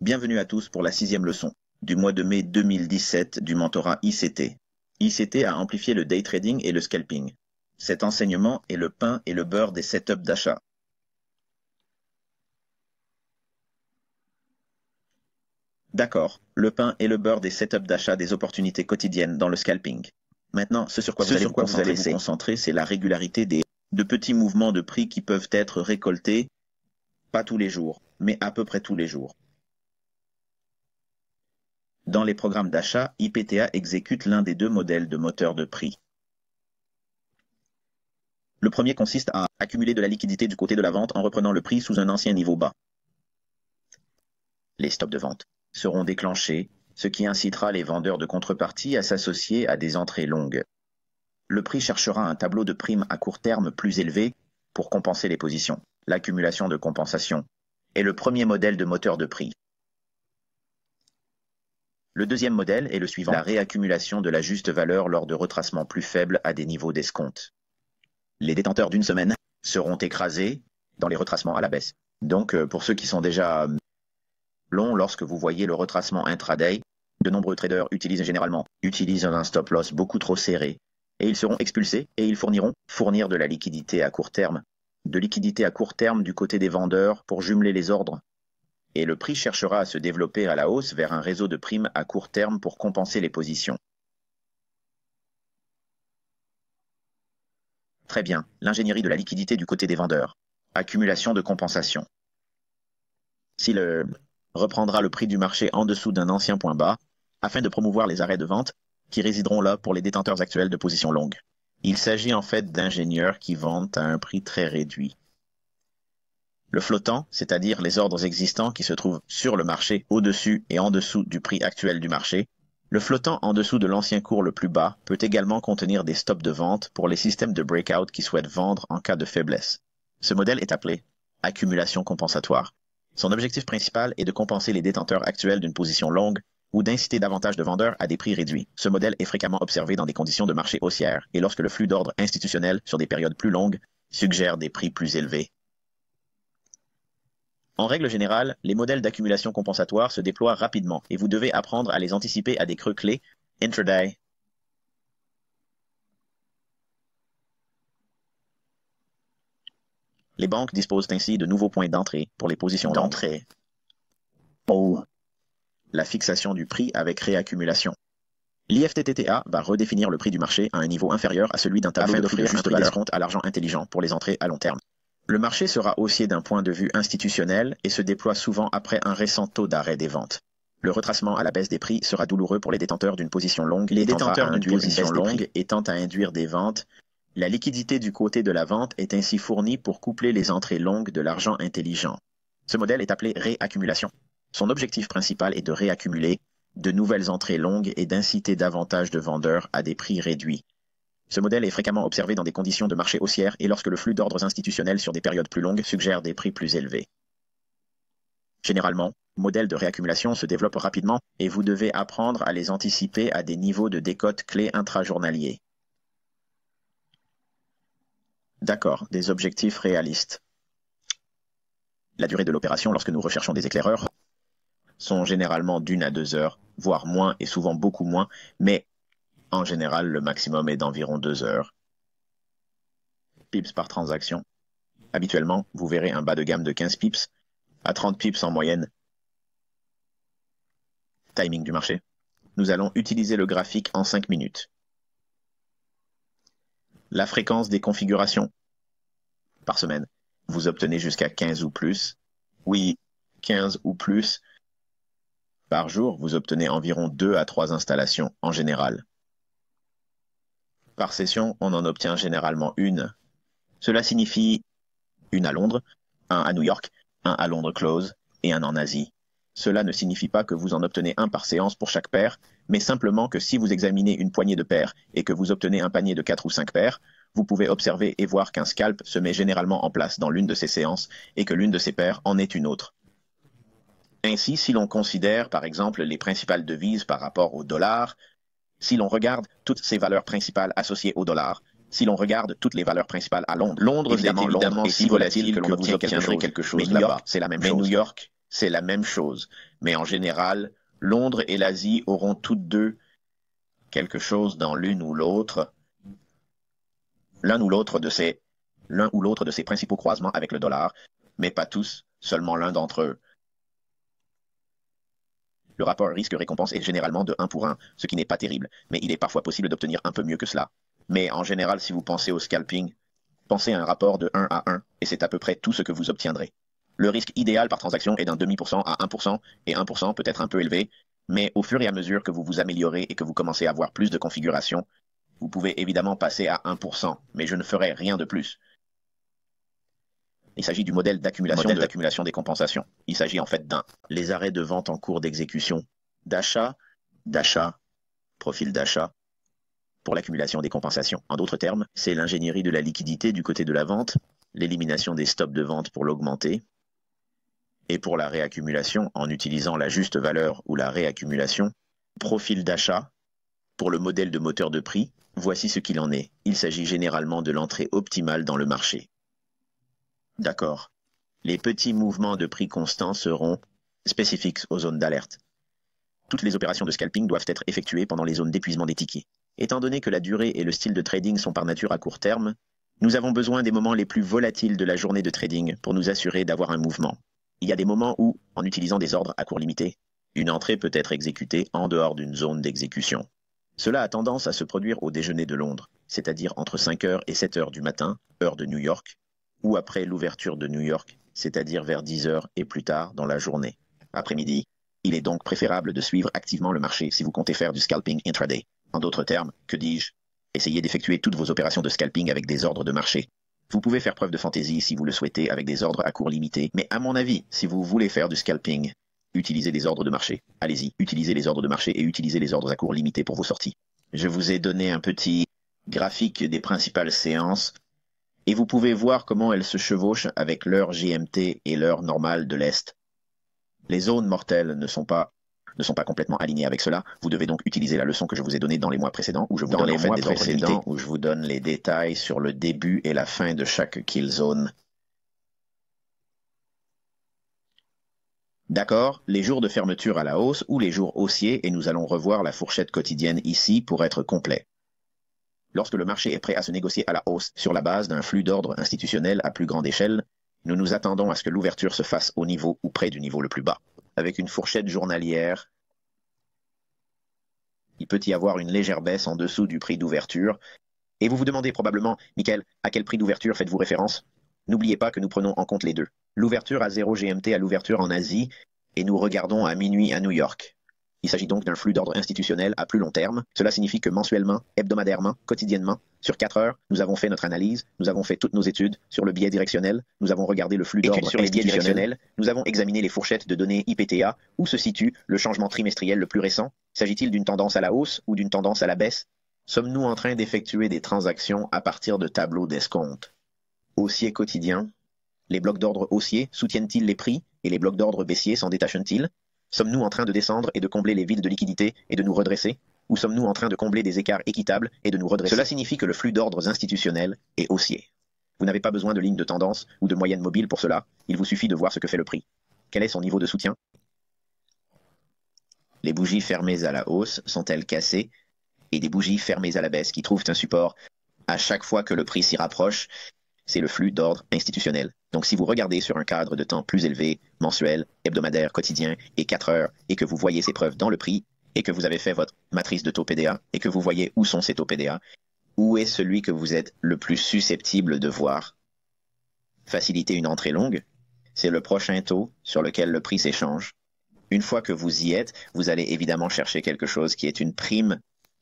Bienvenue à tous pour la 6e leçon du mois de mai 2017 du mentorat ICT. ICT a amplifié le day trading et le scalping. Cet enseignement est le pain et le beurre des setups d'achat. D'accord, le pain et le beurre des setups d'achat des opportunités quotidiennes dans le scalping. Maintenant, ce sur quoi vous allez vous concentrer, c'est la régularité de petits mouvements de prix qui peuvent être récoltés, pas tous les jours, mais à peu près tous les jours. Dans les programmes d'achat, IPTA exécute l'un des deux modèles de moteur de prix. Le premier consiste à accumuler de la liquidité du côté de la vente en reprenant le prix sous un ancien niveau bas. Les stops de vente seront déclenchés, ce qui incitera les vendeurs de contrepartie à s'associer à des entrées longues. Le prix cherchera un tableau de primes à court terme plus élevé pour compenser les positions. L'accumulation de compensation est le premier modèle de moteur de prix. Le deuxième modèle est le suivant, la réaccumulation de la juste valeur lors de retracements plus faibles à des niveaux d'escompte. Les détenteurs d'une semaine seront écrasés dans les retracements à la baisse. Donc, pour ceux qui sont déjà longs, lorsque vous voyez le retracement intraday, de nombreux traders utilisent un stop loss beaucoup trop serré, et ils seront expulsés et ils fournir de la liquidité à court terme. De liquidité à court terme du côté des vendeurs pour jumeler les ordres. Et le prix cherchera à se développer à la hausse vers un réseau de primes à court terme pour compenser les positions. Très bien, l'ingénierie de la liquidité du côté des vendeurs. Accumulation de compensation. S'il reprendra le prix du marché en dessous d'un ancien point bas, afin de promouvoir les arrêts de vente qui résideront là pour les détenteurs actuels de positions longues. Il s'agit en fait d'ingénieurs qui vendent à un prix très réduit. Le flottant, c'est-à-dire les ordres existants qui se trouvent sur le marché au-dessus et en dessous du prix actuel du marché, le flottant en dessous de l'ancien cours le plus bas peut également contenir des stops de vente pour les systèmes de breakout qui souhaitent vendre en cas de faiblesse. Ce modèle est appelé accumulation compensatoire. Son objectif principal est de compenser les détenteurs actuels d'une position longue ou d'inciter davantage de vendeurs à des prix réduits. Ce modèle est fréquemment observé dans des conditions de marché haussière et lorsque le flux d'ordre institutionnel sur des périodes plus longues suggère des prix plus élevés. En règle générale, les modèles d'accumulation compensatoire se déploient rapidement et vous devez apprendre à les anticiper à des creux clés intraday. Les banques disposent ainsi de nouveaux points d'entrée pour les positions d'entrée. La fixation du prix avec réaccumulation. L'IFTTTA va redéfinir le prix du marché à un niveau inférieur à celui d'un tableau afin d'offrir un prix d'escompte à l'argent intelligent pour les entrées à long terme. Le marché sera haussier d'un point de vue institutionnel et se déploie souvent après un récent taux d'arrêt des ventes. Le retracement à la baisse des prix sera douloureux pour les détenteurs d'une position longue. Les détenteurs d'une position longue étant à induire des ventes, la liquidité du côté de la vente est ainsi fournie pour coupler les entrées longues de l'argent intelligent. Ce modèle est appelé réaccumulation. Son objectif principal est de réaccumuler de nouvelles entrées longues et d'inciter davantage de vendeurs à des prix réduits. Ce modèle est fréquemment observé dans des conditions de marché haussière et lorsque le flux d'ordres institutionnels sur des périodes plus longues suggère des prix plus élevés. Généralement, le modèle de réaccumulation se développe rapidement et vous devez apprendre à les anticiper à des niveaux de décote clés intrajournaliers. D'accord, des objectifs réalistes. La durée de l'opération lorsque nous recherchons des éclaireurs sont généralement d'1 à 2 heures, voire moins et souvent beaucoup moins, mais en général, le maximum est d'environ 2 heures. Pips par transaction. Habituellement, vous verrez un bas de gamme de 15 pips à 30 pips en moyenne. Timing du marché. Nous allons utiliser le graphique en 5 minutes. La fréquence des configurations. Par semaine, vous obtenez jusqu'à 15 ou plus. Oui, 15 ou plus. Par jour, vous obtenez environ 2 à 3 installations en général. Par session, on en obtient généralement une. Cela signifie une à Londres, un à New York, un à Londres Close et un en Asie. Cela ne signifie pas que vous en obtenez un par séance pour chaque paire, mais simplement que si vous examinez une poignée de paires et que vous obtenez un panier de 4 ou 5 paires, vous pouvez observer et voir qu'un scalp se met généralement en place dans l'une de ces séances et que l'une de ces paires en est une autre. Ainsi, si l'on considère par exemple les principales devises par rapport au dollar, si l'on regarde toutes ces valeurs principales associées au dollar, si l'on regarde toutes les valeurs principales à Londres, Londres est évidemment si volatile que l'on obtient quelque chose là-bas. C'est la même chose. Mais New York c'est la même chose. Mais en général, Londres et l'Asie auront toutes deux quelque chose dans l'un ou l'autre de ces principaux croisements avec le dollar, mais pas tous, seulement l'un d'entre eux. Le rapport risque-récompense est généralement de 1 pour 1, ce qui n'est pas terrible, mais il est parfois possible d'obtenir un peu mieux que cela. Mais en général, si vous pensez au scalping, pensez à un rapport de 1 à 1, et c'est à peu près tout ce que vous obtiendrez. Le risque idéal par transaction est d'un demi% à 1%, et 1% peut être un peu élevé, mais au fur et à mesure que vous vous améliorez et que vous commencez à avoir plus de configurations, vous pouvez évidemment passer à 1%, mais je ne ferai rien de plus. Il s'agit du modèle d'accumulation des compensations. Il s'agit en fait les arrêts de vente en cours d'exécution, d'achat, profil d'achat, pour l'accumulation des compensations. En d'autres termes, c'est l'ingénierie de la liquidité du côté de la vente, l'élimination des stops de vente pour l'augmenter, et pour la réaccumulation en utilisant la juste valeur ou la réaccumulation, profil d'achat, pour le modèle de moteur de prix, voici ce qu'il en est. Il s'agit généralement de l'entrée optimale dans le marché. D'accord. Les petits mouvements de prix constants seront spécifiques aux zones d'alerte. Toutes les opérations de scalping doivent être effectuées pendant les zones d'épuisement des tickets. Étant donné que la durée et le style de trading sont par nature à court terme, nous avons besoin des moments les plus volatiles de la journée de trading pour nous assurer d'avoir un mouvement. Il y a des moments où, en utilisant des ordres à court limité, une entrée peut être exécutée en dehors d'une zone d'exécution. Cela a tendance à se produire au déjeuner de Londres, c'est-à-dire entre 5 heures et 7 heures du matin, heure de New York, ou après l'ouverture de New York, c'est-à-dire vers 10 heures et plus tard dans la journée. Après-midi, il est donc préférable de suivre activement le marché si vous comptez faire du scalping intraday. En d'autres termes, que dis-je? Essayez d'effectuer toutes vos opérations de scalping avec des ordres de marché. Vous pouvez faire preuve de fantaisie si vous le souhaitez avec des ordres à court limité, mais à mon avis, si vous voulez faire du scalping, utilisez des ordres de marché. Allez-y, utilisez les ordres de marché et utilisez les ordres à court limité pour vos sorties. Je vous ai donné un petit graphique des principales séances et vous pouvez voir comment elles se chevauchent avec l'heure GMT et l'heure normale de l'Est. Les zones mortelles ne sont pas complètement alignées avec cela. Vous devez donc utiliser la leçon que je vous ai donnée dans les mois précédents, où je vous donne les détails sur le début et la fin de chaque kill zone. D'accord, les jours de fermeture à la hausse ou les jours haussiers, et nous allons revoir la fourchette quotidienne ici pour être complet. Lorsque le marché est prêt à se négocier à la hausse sur la base d'un flux d'ordre institutionnel à plus grande échelle, nous nous attendons à ce que l'ouverture se fasse au niveau ou près du niveau le plus bas. Avec une fourchette journalière, il peut y avoir une légère baisse en dessous du prix d'ouverture. Et vous vous demandez probablement, Michael, à quel prix d'ouverture faites-vous référence? N'oubliez pas que nous prenons en compte les deux. L'ouverture à 0 GMT à l'ouverture en Asie, et nous regardons à minuit à New York. Il s'agit donc d'un flux d'ordre institutionnel à plus long terme. Cela signifie que mensuellement, hebdomadairement, quotidiennement, sur 4 heures, nous avons fait notre analyse, nous avons fait toutes nos études sur le biais directionnel, nous avons regardé le flux d'ordre sur les biais directionnels, nous avons examiné les fourchettes de données IPTA, où se situe le changement trimestriel le plus récent. S'agit-il d'une tendance à la hausse ou d'une tendance à la baisse? Sommes-nous en train d'effectuer des transactions à partir de tableaux d'escompte? Haussier quotidien. Les blocs d'ordre haussiers soutiennent-ils les prix et les blocs d'ordre baissiers s'en détachent-ils? Sommes-nous en train de descendre et de combler les vides de liquidité et de nous redresser? Ou sommes-nous en train de combler des écarts équitables et de nous redresser? Cela signifie que le flux d'ordres institutionnels est haussier. Vous n'avez pas besoin de ligne de tendance ou de moyenne mobile pour cela, il vous suffit de voir ce que fait le prix. Quel est son niveau de soutien? Les bougies fermées à la hausse sont-elles cassées? Et des bougies fermées à la baisse qui trouvent un support à chaque fois que le prix s'y rapproche, c'est le flux d'ordre institutionnel. Donc si vous regardez sur un cadre de temps plus élevé, mensuel, hebdomadaire, quotidien et 4 heures, et que vous voyez ces preuves dans le prix, et que vous avez fait votre matrice de taux PDA, et que vous voyez où sont ces taux PDA, où est celui que vous êtes le plus susceptible de voir? Faciliter une entrée longue, c'est le prochain taux sur lequel le prix s'échange. Une fois que vous y êtes, vous allez évidemment chercher quelque chose qui est une prime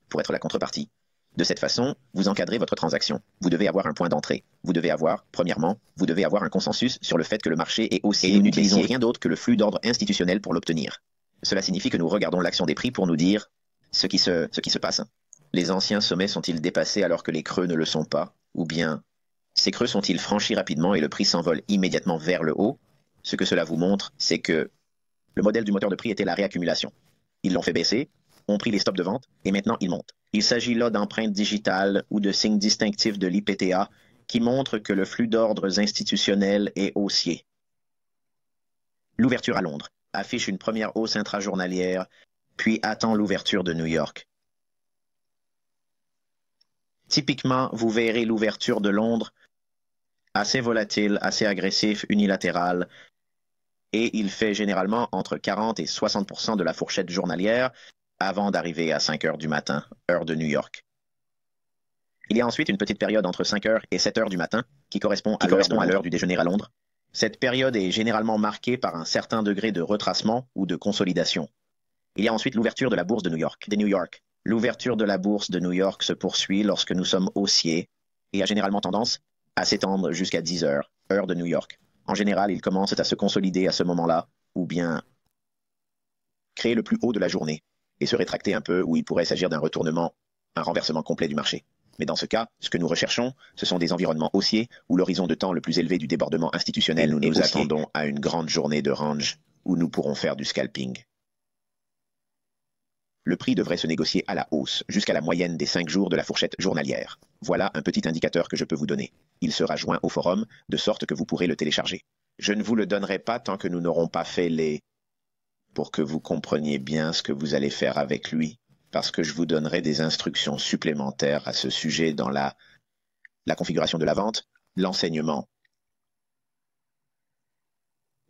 pour être la contrepartie. De cette façon, vous encadrez votre transaction. Vous devez avoir un point d'entrée. Vous devez avoir, premièrement, vous devez avoir un consensus sur le fait que le marché est haussier. Et nous n'utilisons rien d'autre que le flux d'ordre institutionnel pour l'obtenir. Cela signifie que nous regardons l'action des prix pour nous dire ce qui se passe. Les anciens sommets sont-ils dépassés alors que les creux ne le sont pas? Ou bien, ces creux sont-ils franchis rapidement et le prix s'envole immédiatement vers le haut? Ce que cela vous montre, c'est que le modèle du moteur de prix était la réaccumulation. Ils l'ont fait baisser, ont pris les stops de vente, et maintenant ils montent. Il s'agit là d'empreintes digitales ou de signes distinctifs de l'IPTA qui montrent que le flux d'ordres institutionnels est haussier. L'ouverture à Londres affiche une première hausse intrajournalière, puis attend l'ouverture de New York. Typiquement, vous verrez l'ouverture de Londres assez volatile, assez agressif, unilatéral, et il fait généralement entre 40 et 60% de la fourchette journalière avant d'arriver à 5 heures du matin, heure de New York. Il y a ensuite une petite période entre 5 heures et 7 heures du matin qui correspond à l'heure du déjeuner à Londres. Cette période est généralement marquée par un certain degré de retracement ou de consolidation. Il y a ensuite l'ouverture de la bourse de New York. L'ouverture de la bourse de New York se poursuit lorsque nous sommes haussiers et a généralement tendance à s'étendre jusqu'à 10 heures, heure de New York. En général, il commence à se consolider à ce moment-là, ou bien créer le plus haut de la journée et se rétracter un peu, où il pourrait s'agir d'un retournement, un renversement complet du marché. Mais dans ce cas, ce que nous recherchons, ce sont des environnements haussiers où l'horizon de temps le plus élevé du débordement institutionnel et nous attendons à une grande journée de range où nous pourrons faire du scalping. Le prix devrait se négocier à la hausse jusqu'à la moyenne des 5 jours de la fourchette journalière. Voilà un petit indicateur que je peux vous donner. Il sera joint au forum, de sorte que vous pourrez le télécharger. Je ne vous le donnerai pas tant que nous n'aurons pas fait les... pour que vous compreniez bien ce que vous allez faire avec lui, parce que je vous donnerai des instructions supplémentaires à ce sujet dans la configuration de la vente, l'enseignement.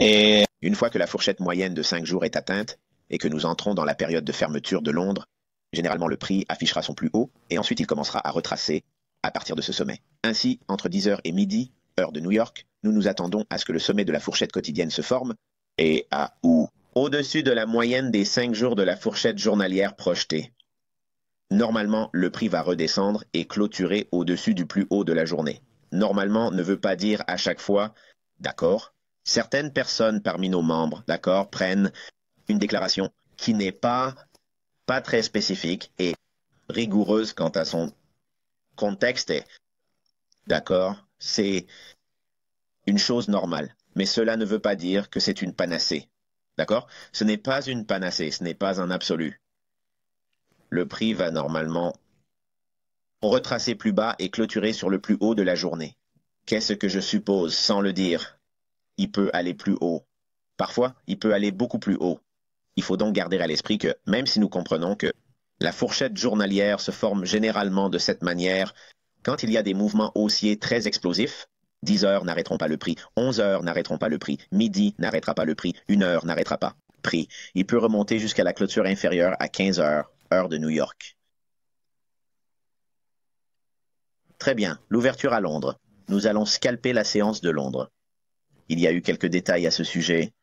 Et une fois que la fourchette moyenne de 5 jours est atteinte, et que nous entrons dans la période de fermeture de Londres, généralement le prix affichera son plus haut, et ensuite il commencera à retracer à partir de ce sommet. Ainsi, entre 10 heures et midi, heure de New York, nous nous attendons à ce que le sommet de la fourchette quotidienne se forme, et à où? Au-dessus de la moyenne des 5 jours de la fourchette journalière projetée. Normalement, le prix va redescendre et clôturer au-dessus du plus haut de la journée. Normalement ne veut pas dire à chaque fois, d'accord, certaines personnes parmi nos membres, d'accord, prennent une déclaration qui n'est pas très spécifique et rigoureuse quant à son contexte. D'accord, c'est une chose normale, mais cela ne veut pas dire que c'est une panacée. D'accord? Ce n'est pas une panacée, ce n'est pas un absolu. Le prix va normalement retracer plus bas et clôturer sur le plus haut de la journée. Qu'est-ce que je suppose sans le dire? Il peut aller plus haut. Parfois, il peut aller beaucoup plus haut. Il faut donc garder à l'esprit que, même si nous comprenons que la fourchette journalière se forme généralement de cette manière, quand il y a des mouvements haussiers très explosifs, 10 heures n'arrêteront pas le prix, 11 heures n'arrêteront pas le prix, midi n'arrêtera pas le prix, 1 heure n'arrêtera pas le prix. Il peut remonter jusqu'à la clôture inférieure à 15 heures, heure de New York. Très bien, l'ouverture à Londres. Nous allons scalper la séance de Londres. Il y a eu quelques détails à ce sujet.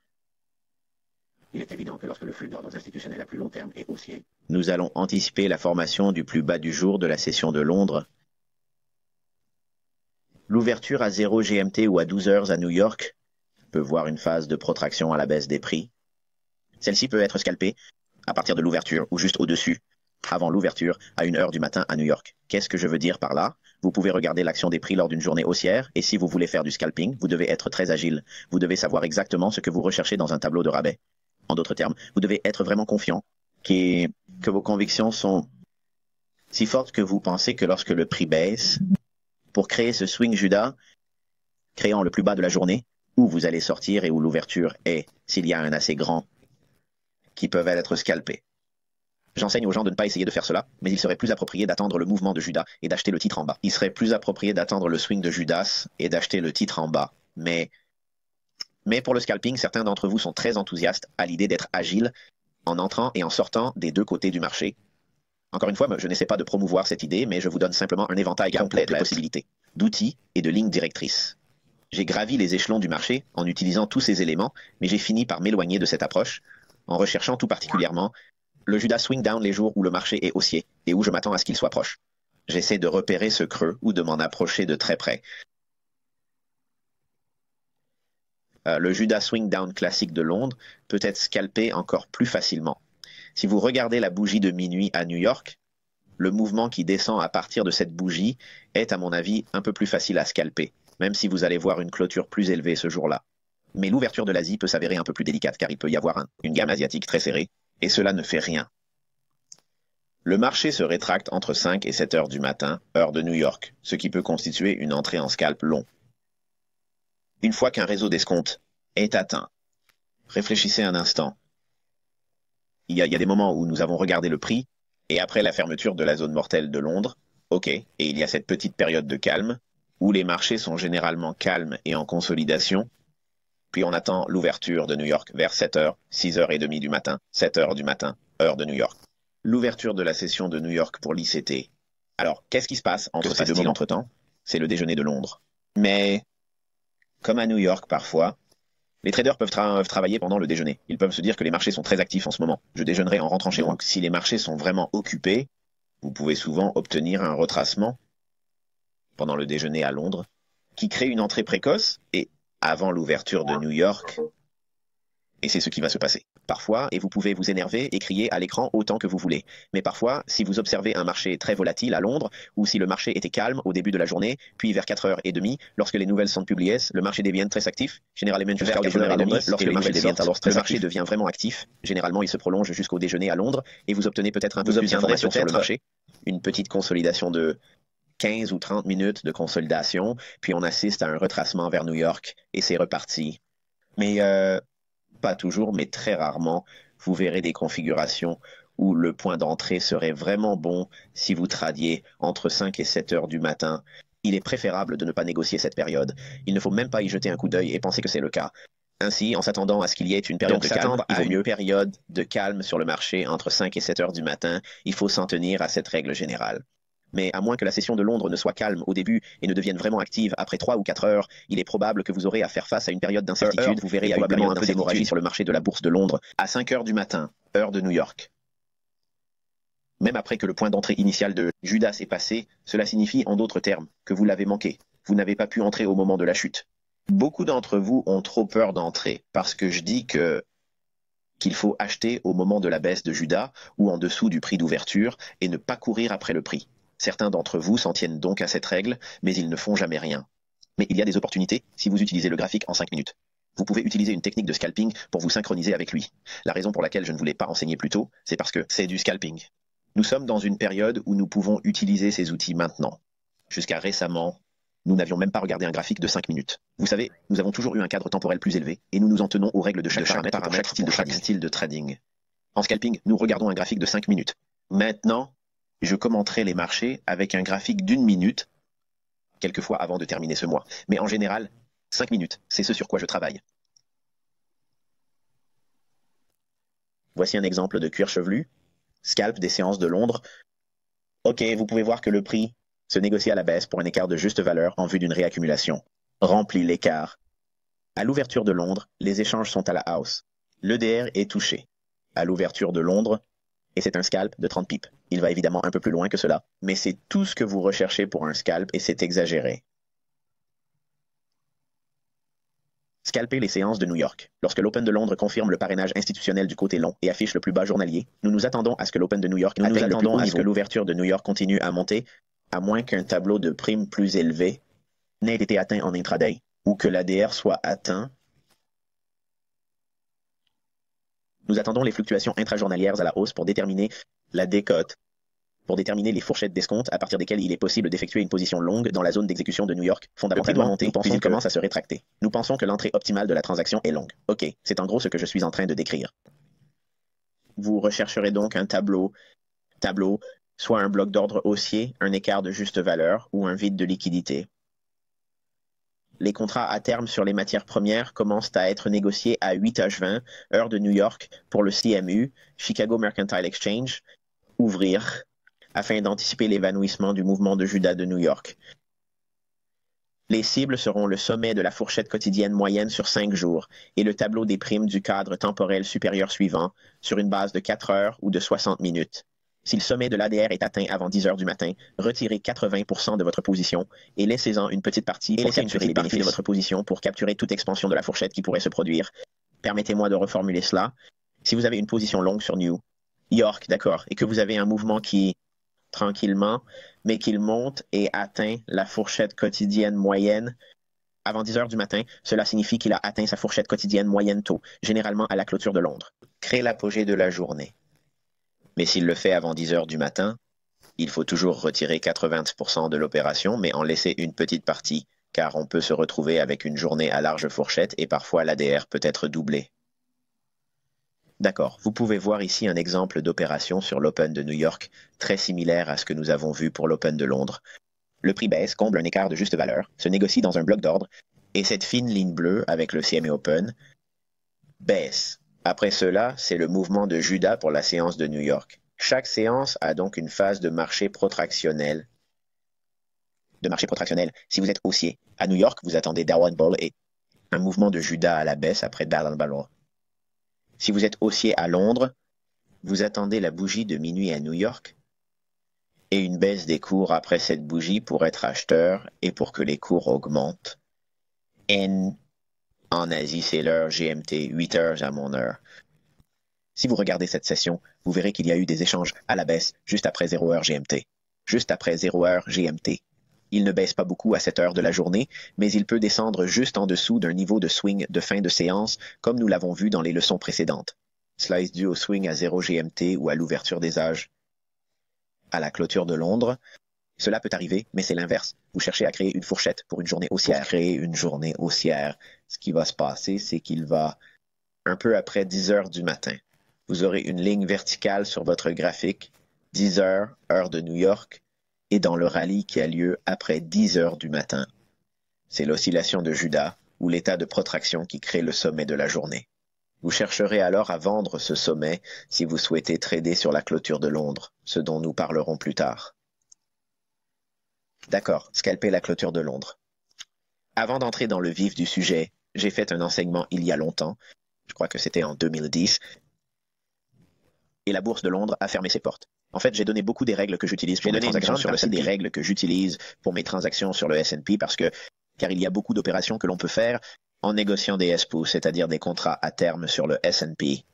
Il est évident que lorsque le flux d'ordres institutionnels à plus long terme est haussier, nous allons anticiper la formation du plus bas du jour de la session de Londres. L'ouverture à 0 GMT ou à 12 heures à New York peut voir une phase de protraction à la baisse des prix. Celle-ci peut être scalpée à partir de l'ouverture ou juste au-dessus, avant l'ouverture à 1 heure du matin à New York. Qu'est-ce que je veux dire par là? Vous pouvez regarder l'action des prix lors d'une journée haussière, et si vous voulez faire du scalping, vous devez être très agile. Vous devez savoir exactement ce que vous recherchez dans un tableau de rabais. En d'autres termes, vous devez être vraiment confiant que vos convictions sont si fortes que vous pensez que lorsque le prix baisse, pour créer ce swing Judas, créant le plus bas de la journée, où vous allez sortir et où l'ouverture est, s'il y a un assez grand, qui peuvent être scalpés. J'enseigne aux gens de ne pas essayer de faire cela, mais il serait plus approprié d'attendre le mouvement de Judas et d'acheter le titre en bas. Il serait plus approprié d'attendre le swing de Judas et d'acheter le titre en bas. Mais pour le scalping, certains d'entre vous sont très enthousiastes à l'idée d'être agile en entrant et en sortant des deux côtés du marché. Encore une fois, je n'essaie pas de promouvoir cette idée, mais je vous donne simplement un éventail complet de possibilités, d'outils et de lignes directrices. J'ai gravi les échelons du marché en utilisant tous ces éléments, mais j'ai fini par m'éloigner de cette approche, en recherchant tout particulièrement le Judas swing down les jours où le marché est haussier et où je m'attends à ce qu'il soit proche. J'essaie de repérer ce creux ou de m'en approcher de très près. Le Judas swing down classique de Londres peut être scalpé encore plus facilement. Si vous regardez la bougie de minuit à New York, le mouvement qui descend à partir de cette bougie est, à mon avis, un peu plus facile à scalper, même si vous allez voir une clôture plus élevée ce jour-là. Mais l'ouverture de l'Asie peut s'avérer un peu plus délicate, car il peut y avoir une gamme asiatique très serrée, et cela ne fait rien. Le marché se rétracte entre 5 et 7 heures du matin, heure de New York, ce qui peut constituer une entrée en scalp long. Une fois qu'un réseau d'escompte est atteint, Réfléchissez un instant. Il y a des moments où nous avons regardé le prix, et après la fermeture de la zone mortelle de Londres, ok, et il y a cette petite période de calme, où les marchés sont généralement calmes et en consolidation, puis on attend l'ouverture de New York vers 7h, 6h30 du matin, 7h du matin, heure de New York. L'ouverture de la session de New York pour l'ICT. Alors, qu'est-ce qui se passe entre ces deux moments entre-temps? C'est le déjeuner de Londres. Mais, comme à New York parfois, les traders peuvent travailler pendant le déjeuner. Ils peuvent se dire que les marchés sont très actifs en ce moment. Je déjeunerai en rentrant chez moi. Donc, si les marchés sont vraiment occupés, vous pouvez souvent obtenir un retracement pendant le déjeuner à Londres qui crée une entrée précoce et avant l'ouverture de New York. Et c'est ce qui va se passer. Parfois, et vous pouvez vous énerver et crier à l'écran autant que vous voulez. Mais parfois, si vous observez un marché très volatile à Londres, ou si le marché était calme au début de la journée, puis vers 4h30, lorsque les nouvelles sont publiées, le marché devient très actif, généralement jusqu'à 4h30, lorsque le marché devient vraiment actif, généralement il se prolonge jusqu'au déjeuner à Londres, et vous obtenez peut-être un peu plus d'informations sur le marché, une petite consolidation de 15 ou 30 minutes de consolidation, puis on assiste à un retracement vers New York, et c'est reparti. Mais pas toujours, mais très rarement, vous verrez des configurations où le point d'entrée serait vraiment bon si vous tradiez entre 5 et 7 heures du matin. Il est préférable de ne pas négocier cette période. Il ne faut même pas y jeter un coup d'œil et penser que c'est le cas. Ainsi, en s'attendant à ce qu'il y ait une période de calme, période de calme sur le marché entre 5 et 7 heures du matin, il faut s'en tenir à cette règle générale. Mais à moins que la session de Londres ne soit calme au début et ne devienne vraiment active après 3 ou 4 heures, il est probable que vous aurez à faire face à une période d'incertitude. Vous verrez probablement un peu d'hémorragie sur le marché de la bourse de Londres à 5 heures du matin, heure de New York. Même après que le point d'entrée initial de Judas est passé, cela signifie en d'autres termes que vous l'avez manqué. Vous n'avez pas pu entrer au moment de la chute. Beaucoup d'entre vous ont trop peur d'entrer parce que je dis qu'il faut acheter au moment de la baisse de Judas ou en dessous du prix d'ouverture et ne pas courir après le prix. Certains d'entre vous s'en tiennent donc à cette règle, mais ils ne font jamais rien. Mais il y a des opportunités si vous utilisez le graphique en 5 minutes. Vous pouvez utiliser une technique de scalping pour vous synchroniser avec lui. La raison pour laquelle je ne vous l'ai pas enseigné plus tôt, c'est parce que c'est du scalping. Nous sommes dans une période où nous pouvons utiliser ces outils maintenant. Jusqu'à récemment, nous n'avions même pas regardé un graphique de 5 minutes. Vous savez, nous avons toujours eu un cadre temporel plus élevé, et nous nous en tenons aux règles de chaque paramètre pour chaque style de trading. En scalping, nous regardons un graphique de 5 minutes. Maintenant, je commenterai les marchés avec un graphique d'1 minute, quelquefois avant de terminer ce mois. Mais en général, 5 minutes, c'est ce sur quoi je travaille. Voici un exemple de cuir chevelu, scalp des séances de Londres. Ok, vous pouvez voir que le prix se négocie à la baisse pour un écart de juste valeur en vue d'une réaccumulation. Remplit l'écart. À l'ouverture de Londres, les échanges sont à la hausse. L'EDR est touché. À l'ouverture de Londres, et c'est un scalp de 30 pips. Il va évidemment un peu plus loin que cela, mais c'est tout ce que vous recherchez pour un scalp et c'est exagéré. Scalper les séances de New York. Lorsque l'Open de Londres confirme le parrainage institutionnel du côté long et affiche le plus bas journalier, nous nous attendons à ce que l'Open de New York atteigne le plus haut niveau. Que l'ouverture de New York continue à monter, à moins qu'un tableau de prime plus élevé n'ait été atteint en intraday, ou que l'ADR soit atteint. Nous attendons les fluctuations intrajournalières à la hausse pour déterminer la décote, pour déterminer les fourchettes d'escompte à partir desquelles il est possible d'effectuer une position longue dans la zone d'exécution de New York. Fondamentalement, nous pensons qu'il commence à se rétracter. Nous pensons que l'entrée optimale de la transaction est longue. Ok, c'est en gros ce que je suis en train de décrire. Vous rechercherez donc un tableau, soit un bloc d'ordre haussier, un écart de juste valeur ou un vide de liquidité. Les contrats à terme sur les matières premières commencent à être négociés à 8h20, heure de New York, pour le CMU, Chicago Mercantile Exchange, ouvrir, afin d'anticiper l'évanouissement du mouvement de Judas de New York. Les cibles seront le sommet de la fourchette quotidienne moyenne sur 5 jours et le tableau des primes du cadre temporel supérieur suivant sur une base de 4 heures ou de 60 minutes. Si le sommet de l'ADR est atteint avant 10 heures du matin, retirez 80% de votre position et laissez-en une petite partie pour capturer les bénéfices de votre position pour capturer toute expansion de la fourchette qui pourrait se produire. Permettez-moi de reformuler cela. Si vous avez une position longue sur New York, d'accord, et que vous avez un mouvement qui, tranquillement, mais qu'il monte et atteint la fourchette quotidienne moyenne avant 10 heures du matin, cela signifie qu'il a atteint sa fourchette quotidienne moyenne tôt, généralement à la clôture de Londres. Crée l'apogée de la journée. Mais s'il le fait avant 10 heures du matin, il faut toujours retirer 80% de l'opération, mais en laisser une petite partie, car on peut se retrouver avec une journée à large fourchette et parfois l'ADR peut être doublé. D'accord, vous pouvez voir ici un exemple d'opération sur l'Open de New York, très similaire à ce que nous avons vu pour l'Open de Londres. Le prix baisse, comble un écart de juste valeur, se négocie dans un bloc d'ordre, et cette fine ligne bleue avec le CME Open baisse. Après cela, c'est le mouvement de Judas pour la séance de New York. Chaque séance a donc une phase de marché protractionnel. Si vous êtes haussier, à New York, vous attendez Downward Bull et un mouvement de Judas à la baisse après Downward Bull. Si vous êtes haussier à Londres, vous attendez la bougie de minuit à New York et une baisse des cours après cette bougie pour être acheteur et pour que les cours augmentent. En Asie, c'est l'heure GMT, 8 heures à mon heure. Si vous regardez cette session, vous verrez qu'il y a eu des échanges à la baisse juste après 0 heure GMT. Juste après 0 heure GMT. Il ne baisse pas beaucoup à cette heure de la journée, mais il peut descendre juste en dessous d'un niveau de swing de fin de séance, comme nous l'avons vu dans les leçons précédentes. Cela est dû au swing à 0 GMT ou à l'ouverture des âges. À la clôture de Londres, cela peut arriver, mais c'est l'inverse. Vous cherchez à créer une fourchette pour une journée haussière. Pour créer une journée haussière, ce qui va se passer, c'est qu'il va un peu après 10 heures du matin. Vous aurez une ligne verticale sur votre graphique, 10 heures, heure de New York, et dans le rallye qui a lieu après 10 heures du matin. C'est l'oscillation de Judas, ou l'état de protraction qui crée le sommet de la journée. Vous chercherez alors à vendre ce sommet si vous souhaitez trader sur la clôture de Londres, ce dont nous parlerons plus tard. D'accord, scalper la clôture de Londres. Avant d'entrer dans le vif du sujet, j'ai fait un enseignement il y a longtemps, je crois que c'était en 2010, et la bourse de Londres a fermé ses portes. En fait, j'ai donné beaucoup des règles que j'utilise pour mes transactions sur le S&P. Des règles que j'utilise pour mes transactions sur le S&P car il y a beaucoup d'opérations que l'on peut faire en négociant des SPO, c'est-à-dire des contrats à terme sur le S&P.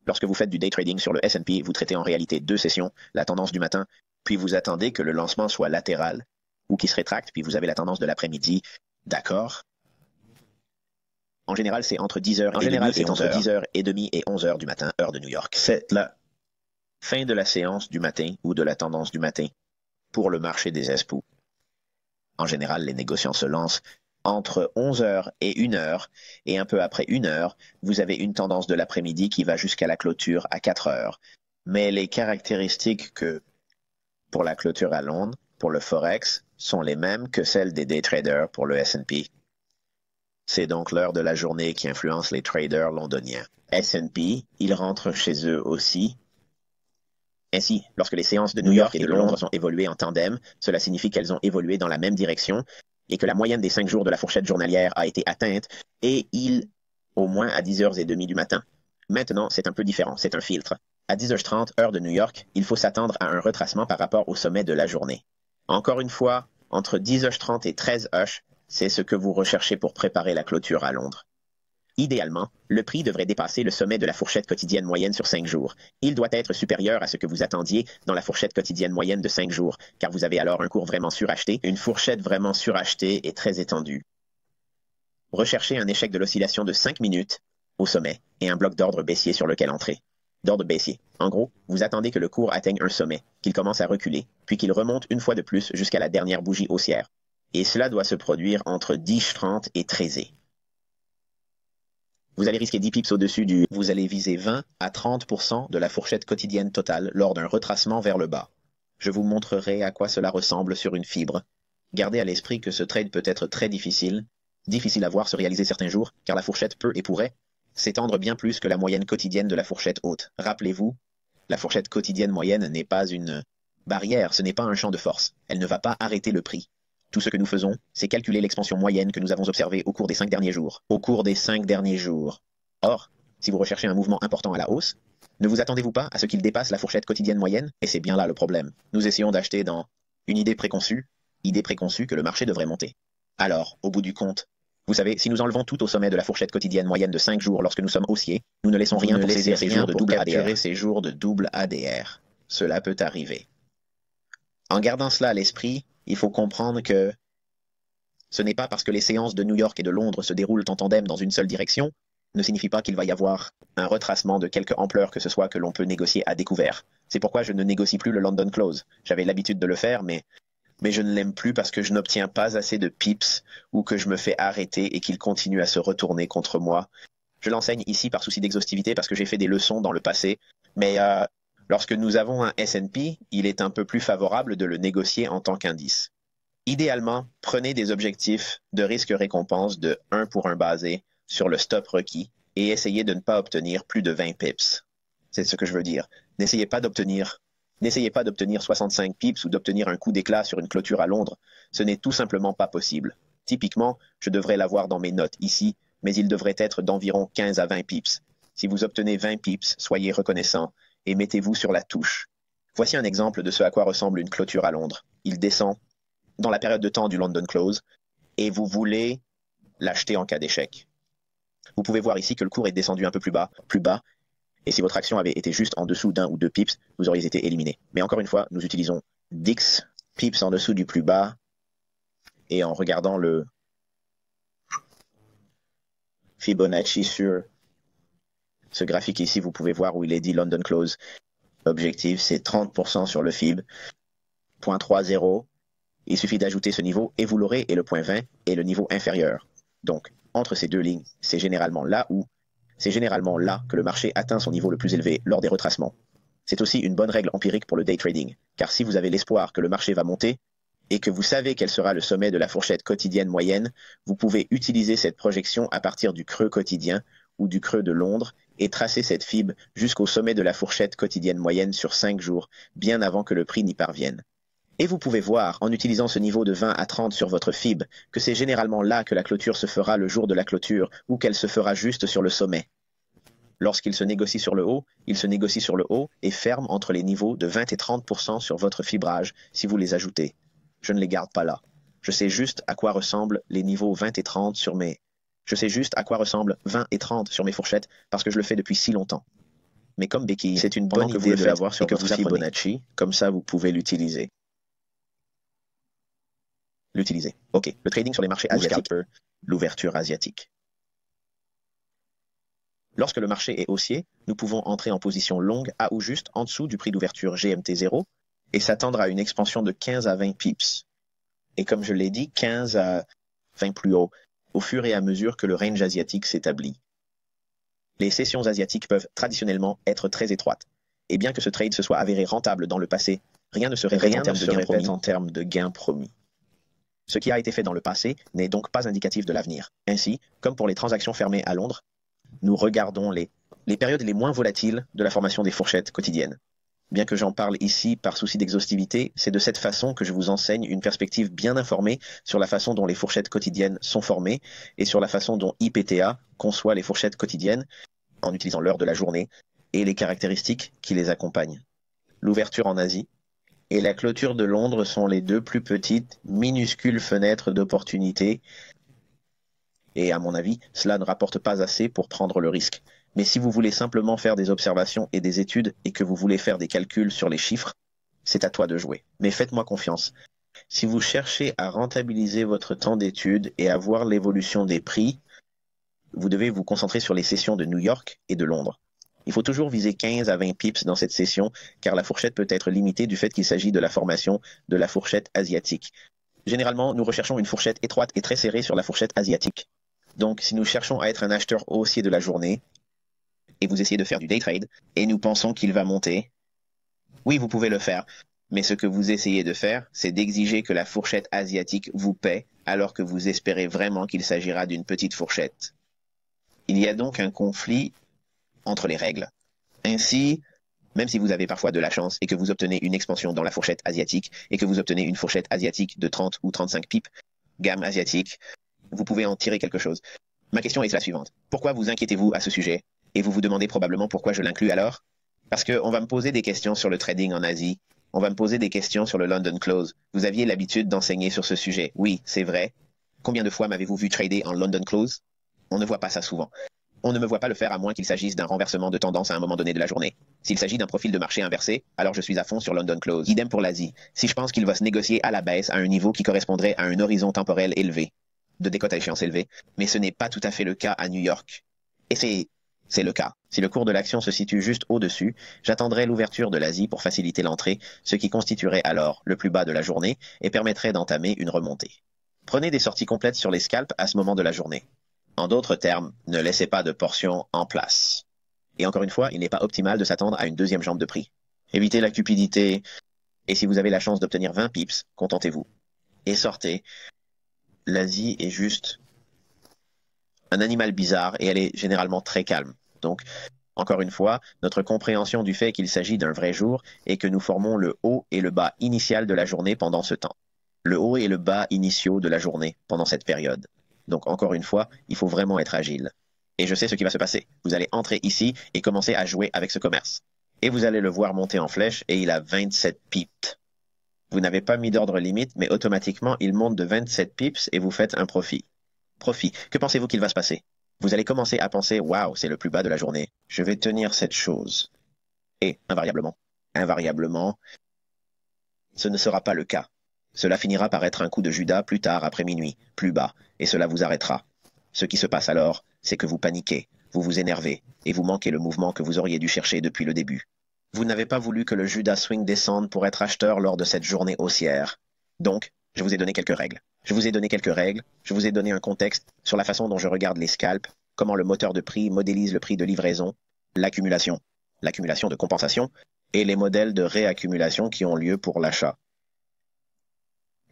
Lorsque vous faites du day trading sur le S&P, vous traitez en réalité 2 sessions, la tendance du matin, puis vous attendez que le lancement soit latéral ou qu'il se rétracte, puis vous avez la tendance de l'après-midi. D'accord? En général, c'est entre 10h30 et 11h du matin, heure de New York. C'est la fin de la séance du matin ou de la tendance du matin pour le marché des SPO. En général, les négociants se lancent entre 11h et 1h, et un peu après 1h, vous avez une tendance de l'après-midi qui va jusqu'à la clôture à 4h. Mais les caractéristiques que pour la clôture à Londres, pour le Forex, sont les mêmes que celles des day traders pour le S&P. C'est donc l'heure de la journée qui influence les traders londoniens. S&P, ils rentrent chez eux aussi. Ainsi, lorsque les séances de New York et de Londres ont évolué en tandem, cela signifie qu'elles ont évolué dans la même direction et que la moyenne des 5 jours de la fourchette journalière a été atteinte et au moins à 10h30 du matin. Maintenant, c'est un peu différent, c'est un filtre. À 10h30, heure de New York, il faut s'attendre à un retracement par rapport au sommet de la journée. Encore une fois, entre 10h30 et 13h, c'est ce que vous recherchez pour préparer la clôture à Londres. Idéalement, le prix devrait dépasser le sommet de la fourchette quotidienne moyenne sur 5 jours. Il doit être supérieur à ce que vous attendiez dans la fourchette quotidienne moyenne de 5 jours, car vous avez alors un cours vraiment suracheté. Une fourchette vraiment surachetée est très étendue. Recherchez un échec de l'oscillation de 5 minutes au sommet et un bloc d'ordre baissier sur lequel entrer. D'ordre baissier. En gros, vous attendez que le cours atteigne un sommet, qu'il commence à reculer, puis qu'il remonte une fois de plus jusqu'à la dernière bougie haussière. Et cela doit se produire entre 10h30 et 13h. Vous allez risquer 10 pips au-dessus Vous allez viser 20 à 30% de la fourchette quotidienne totale lors d'un retracement vers le bas. Je vous montrerai à quoi cela ressemble sur une fibre. Gardez à l'esprit que ce trade peut être très difficile à voir se réaliser certains jours, car la fourchette peut et pourrait s'étendre bien plus que la moyenne quotidienne de la fourchette haute. Rappelez-vous, la fourchette quotidienne moyenne n'est pas une barrière, ce n'est pas un champ de force. Elle ne va pas arrêter le prix. Tout ce que nous faisons, c'est calculer l'expansion moyenne que nous avons observée au cours des 5 derniers jours. Or, si vous recherchez un mouvement important à la hausse, ne vous attendez-vous pas à ce qu'il dépasse la fourchette quotidienne moyenne? Et c'est bien là le problème. Nous essayons d'acheter dans une idée préconçue que le marché devrait monter. Alors, au bout du compte, vous savez, si nous enlevons tout au sommet de la fourchette quotidienne moyenne de 5 jours lorsque nous sommes haussiers, nous ne laissons rien pour saisir ces jours de double ADR. Cela peut arriver. En gardant cela à l'esprit, il faut comprendre que ce n'est pas parce que les séances de New York et de Londres se déroulent en tandem dans une seule direction, ne signifie pas qu'il va y avoir un retracement de quelque ampleur que ce soit que l'on peut négocier à découvert. C'est pourquoi je ne négocie plus le London Close. J'avais l'habitude de le faire, mais je ne l'aime plus parce que je n'obtiens pas assez de pips ou que je me fais arrêter et qu'il continue à se retourner contre moi. Je l'enseigne ici par souci d'exhaustivité parce que j'ai fait des leçons dans le passé, mais lorsque nous avons un S&P, il est un peu plus favorable de le négocier en tant qu'indice. Idéalement, prenez des objectifs de risque-récompense de 1 pour 1 basé sur le stop requis et essayez de ne pas obtenir plus de 20 pips. C'est ce que je veux dire. N'essayez pas d'obtenir 65 pips ou d'obtenir un coup d'éclat sur une clôture à Londres. Ce n'est tout simplement pas possible. Typiquement, je devrais l'avoir dans mes notes ici, mais il devrait être d'environ 15 à 20 pips. Si vous obtenez 20 pips, soyez reconnaissant et mettez-vous sur la touche. Voici un exemple de ce à quoi ressemble une clôture à Londres. Il descend dans la période de temps du London Close et vous voulez l'acheter en cas d'échec. Vous pouvez voir ici que le cours est descendu un peu plus bas, et si votre action avait été juste en dessous d'1 ou 2 pips, vous auriez été éliminé. Mais encore une fois, nous utilisons 10 pips en dessous du plus bas, et en regardant le Fibonacci sur ce graphique ici, vous pouvez voir où il est dit London Close. L'objectif, c'est 30% sur le Fib, 0.30. Il suffit d'ajouter ce niveau, et vous l'aurez, et le point 20 est le niveau inférieur. Donc, entre ces deux lignes, c'est généralement là que le marché atteint son niveau le plus élevé lors des retracements. C'est aussi une bonne règle empirique pour le day trading, car si vous avez l'espoir que le marché va monter et que vous savez quel sera le sommet de la fourchette quotidienne moyenne, vous pouvez utiliser cette projection à partir du creux quotidien ou du creux de Londres et tracer cette FIB jusqu'au sommet de la fourchette quotidienne moyenne sur 5 jours, bien avant que le prix n'y parvienne. Et vous pouvez voir, en utilisant ce niveau de 20 à 30 sur votre FIB, que c'est généralement là que la clôture se fera le jour de la clôture ou qu'elle se fera juste sur le sommet. Lorsqu'il se négocie sur le haut, il se négocie sur le haut et ferme entre les niveaux de 20 et 30% sur votre fibrage si vous les ajoutez. Je ne les garde pas là. Je sais juste à quoi ressemblent les niveaux 20 et 30 sur mes... Je sais juste à quoi ressemblent 20 et 30 sur mes fourchettes parce que je le fais depuis si longtemps. Mais comme Becky, c'est une bonne idée de l'avoir sur votre Fibonacci, comme ça vous pouvez l'utiliser. OK. Le trading sur les marchés asiatiques. L'ouverture asiatique. Lorsque le marché est haussier, nous pouvons entrer en position longue à ou juste en dessous du prix d'ouverture GMT0 et s'attendre à une expansion de 15 à 20 pips. Et comme je l'ai dit, 15 à 20 plus haut, au fur et à mesure que le range asiatique s'établit. Les sessions asiatiques peuvent traditionnellement être très étroites. Et bien que ce trade se soit avéré rentable dans le passé, rien ne se répète en termes de gains promis. Ce qui a été fait dans le passé n'est donc pas indicatif de l'avenir. Ainsi, comme pour les transactions fermées à Londres, nous regardons les périodes les moins volatiles de la formation des fourchettes quotidiennes. Bien que j'en parle ici par souci d'exhaustivité, c'est de cette façon que je vous enseigne une perspective bien informée sur la façon dont les fourchettes quotidiennes sont formées et sur la façon dont IPTA conçoit les fourchettes quotidiennes en utilisant l'heure de la journée et les caractéristiques qui les accompagnent. L'ouverture en Asie et la clôture de Londres sont les deux plus petites, minuscules fenêtres d'opportunité. Et à mon avis, cela ne rapporte pas assez pour prendre le risque. Mais si vous voulez simplement faire des observations et des études et que vous voulez faire des calculs sur les chiffres, c'est à toi de jouer. Mais faites-moi confiance. Si vous cherchez à rentabiliser votre temps d'étude et à voir l'évolution des prix, vous devez vous concentrer sur les sessions de New York et de Londres. Il faut toujours viser 15 à 20 pips dans cette session, car la fourchette peut être limitée du fait qu'il s'agit de la formation de la fourchette asiatique. Généralement, nous recherchons une fourchette étroite et très serrée sur la fourchette asiatique. Donc, si nous cherchons à être un acheteur haussier de la journée, et vous essayez de faire du day trade, et nous pensons qu'il va monter, oui, vous pouvez le faire. Mais ce que vous essayez de faire, c'est d'exiger que la fourchette asiatique vous paie, alors que vous espérez vraiment qu'il s'agira d'une petite fourchette. Il y a donc un conflit entre les règles. Ainsi, même si vous avez parfois de la chance et que vous obtenez une expansion dans la fourchette asiatique et que vous obtenez une fourchette asiatique de 30 ou 35 pips, gamme asiatique, vous pouvez en tirer quelque chose. Ma question est la suivante. Pourquoi vous inquiétez-vous à ce sujet? Et vous vous demandez probablement pourquoi je l'inclus alors? Parce qu'on va me poser des questions sur le trading en Asie. On va me poser des questions sur le London Close. Vous aviez l'habitude d'enseigner sur ce sujet. Oui, c'est vrai. Combien de fois m'avez-vous vu trader en London Close? On ne voit pas ça souvent. On ne me voit pas le faire à moins qu'il s'agisse d'un renversement de tendance à un moment donné de la journée. S'il s'agit d'un profil de marché inversé, alors je suis à fond sur London Close. Idem pour l'Asie. Si je pense qu'il va se négocier à la baisse à un niveau qui correspondrait à un horizon temporel élevé, de décote à échéance élevée, mais ce n'est pas tout à fait le cas à New York. Et c'est le cas. Si le cours de l'action se situe juste au-dessus, j'attendrai l'ouverture de l'Asie pour faciliter l'entrée, ce qui constituerait alors le plus bas de la journée et permettrait d'entamer une remontée. Prenez des sorties complètes sur les scalps à ce moment de la journée. En d'autres termes, ne laissez pas de portion en place. Et encore une fois, il n'est pas optimal de s'attendre à une deuxième jambe de prix. Évitez la cupidité, et si vous avez la chance d'obtenir 20 pips, contentez-vous. Et sortez. L'Asie est juste un animal bizarre et elle est généralement très calme. Donc, encore une fois, notre compréhension du fait qu'il s'agit d'un vrai jour est que nous formons le haut et le bas initial de la journée pendant ce temps. Le haut et le bas initiaux de la journée pendant cette période. Donc, encore une fois, il faut vraiment être agile. Et je sais ce qui va se passer. Vous allez entrer ici et commencer à jouer avec ce commerce. Et vous allez le voir monter en flèche et il a 27 pips. Vous n'avez pas mis d'ordre limite, mais automatiquement, il monte de 27 pips et vous faites un profit. Profit. Que pensez-vous qu'il va se passer? Vous allez commencer à penser, waouh, c'est le plus bas de la journée. Je vais tenir cette chose. Et, invariablement, ce ne sera pas le cas. Cela finira par être un coup de Judas plus tard après minuit, plus bas, et cela vous arrêtera. Ce qui se passe alors, c'est que vous paniquez, vous vous énervez, et vous manquez le mouvement que vous auriez dû chercher depuis le début. Vous n'avez pas voulu que le Judas swing descende pour être acheteur lors de cette journée haussière. Donc, je vous ai donné quelques règles. Je vous ai donné un contexte sur la façon dont je regarde les scalps, comment le moteur de prix modélise le prix de livraison, l'accumulation de compensation, et les modèles de réaccumulation qui ont lieu pour l'achat.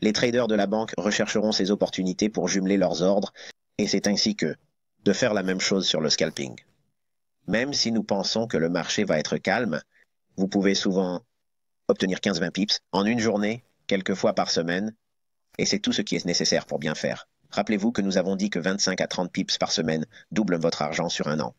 Les traders de la banque rechercheront ces opportunités pour jumeler leurs ordres, et c'est ainsi que, de faire la même chose sur le scalping. Même si nous pensons que le marché va être calme, vous pouvez souvent obtenir 15-20 pips en une journée, quelques fois par semaine, et c'est tout ce qui est nécessaire pour bien faire. Rappelez-vous que nous avons dit que 25 à 30 pips par semaine doublent votre argent sur un an.